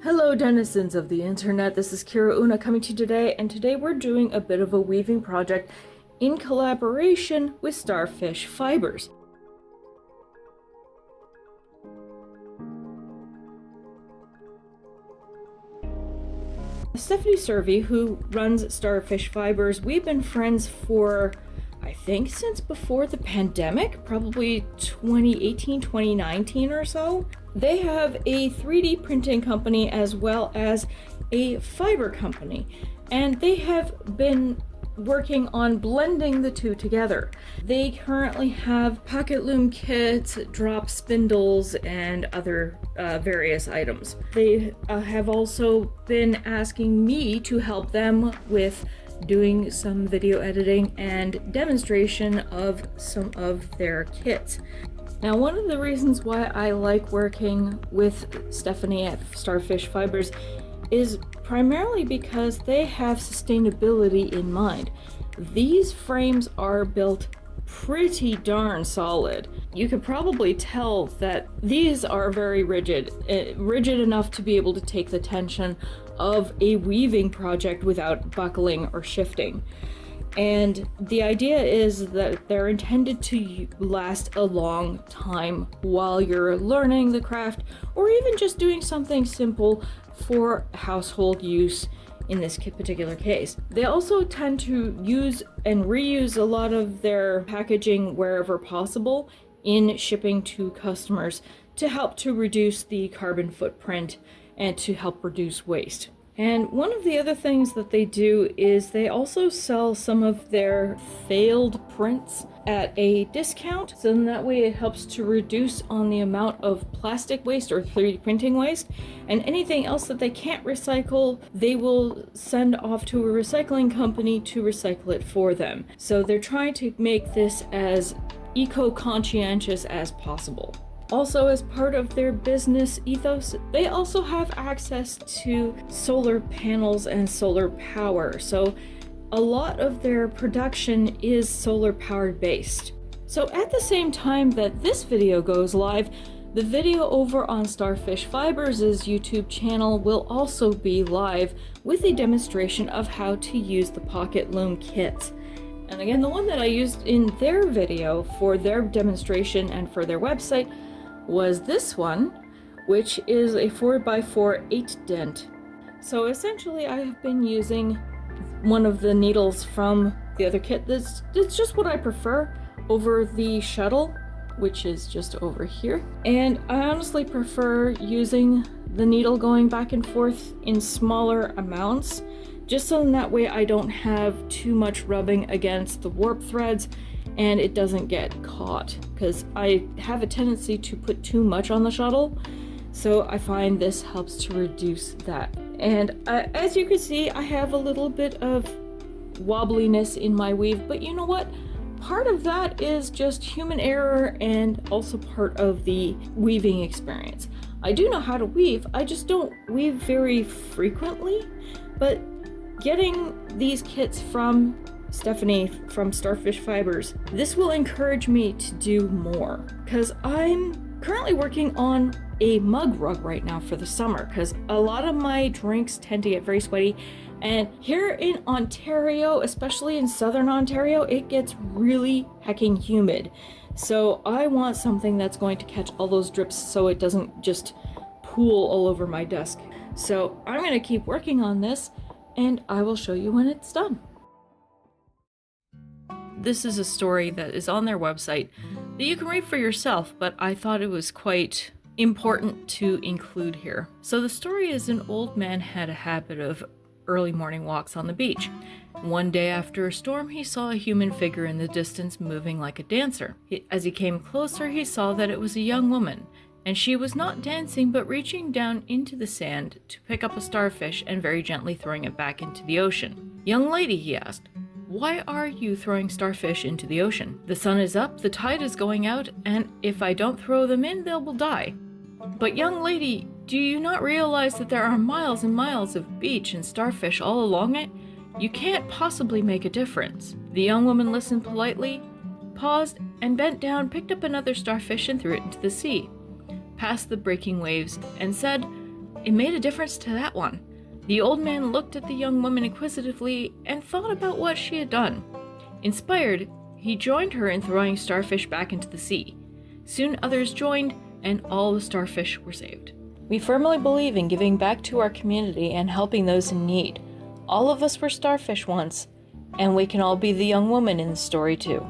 Hello denizens of the internet, this is Kira Una coming to you today, and today we're doing a bit of a weaving project in collaboration with Starfish Fibers. Stephanie Servey, who runs Starfish Fibers, we've been friends for, I think, since before the pandemic, probably 2018, 2019 or so. They have a 3D printing company as well as a fiber company, and they have been working on blending the two together. They currently have pocket loom kits, drop spindles, and other various items. They have also been asking me to help them with doing some video editing and demonstration of some of their kits. Now, one of the reasons why I like working with Stephanie at Starfish Fibers is primarily because they have sustainability in mind. These frames are built pretty darn solid. You could probably tell that these are very rigid enough to be able to take the tension of a weaving project without buckling or shifting. And the idea is that they're intended to last a long time while you're learning the craft, or even just doing something simple for household use in this particular case. They also tend to use and reuse a lot of their packaging wherever possible in shipping to customers to help to reduce the carbon footprint and to help reduce waste. And one of the other things that they do is they also sell some of their failed prints at a discount, so in that way it helps to reduce on the amount of plastic waste or 3D printing waste, and anything else that they can't recycle, they will send off to a recycling company to recycle it for them. So they're trying to make this as eco-conscientious as possible. Also, as part of their business ethos, they also have access to solar panels and solar power. So a lot of their production is solar powered based. So at the same time that this video goes live, the video over on Starfish Fibers' YouTube channel will also be live with a demonstration of how to use the pocket loom kits. And again, the one that I used in their video for their demonstration and for their website was this one, which is a 4x4 8 dent. So essentially I have been using one of the needles from the other kit. It's just what I prefer over the shuttle, which is just over here. And I honestly prefer using the needle going back and forth in smaller amounts, just so in that way I don't have too much rubbing against the warp threads and it doesn't get caught, because I have a tendency to put too much on the shuttle, so I find this helps to reduce that. And as you can see, I have a little bit of wobbliness in my weave, but you know what? Part of that is just human error and also part of the weaving experience. I do know how to weave, I just don't weave very frequently, but getting these kits from Stephanie from Starfish Fibers, this will encourage me to do more, because I'm currently working on a mug rug right now for the summer, because a lot of my drinks tend to get very sweaty, and here in Ontario, especially in southern Ontario, it gets really hecking humid. So I want something that's going to catch all those drips so it doesn't just pool all over my desk. So I'm going to keep working on this, and I will show you when it's done. This is a story that is on their website that you can read for yourself, but I thought it was quite important to include here. So the story is an old man had a habit of early morning walks on the beach. One day after a storm, he saw a human figure in the distance moving like a dancer. As he came closer, he saw that it was a young woman, and she was not dancing but reaching down into the sand to pick up a starfish and very gently throwing it back into the ocean. "Young lady," he asked, "why are you throwing starfish into the ocean? The sun is up, the tide is going out, and if I don't throw them in, they will die." "But young lady, do you not realize that there are miles and miles of beach and starfish all along it? You can't possibly make a difference." The young woman listened politely, paused, and bent down, picked up another starfish and threw it into the sea, past the breaking waves, and said, it made a difference to that one. The old man looked at the young woman inquisitively and thought about what she had done. Inspired, he joined her in throwing starfish back into the sea. Soon others joined, and all the starfish were saved. We firmly believe in giving back to our community and helping those in need. All of us were starfish once, and we can all be the young woman in the story too.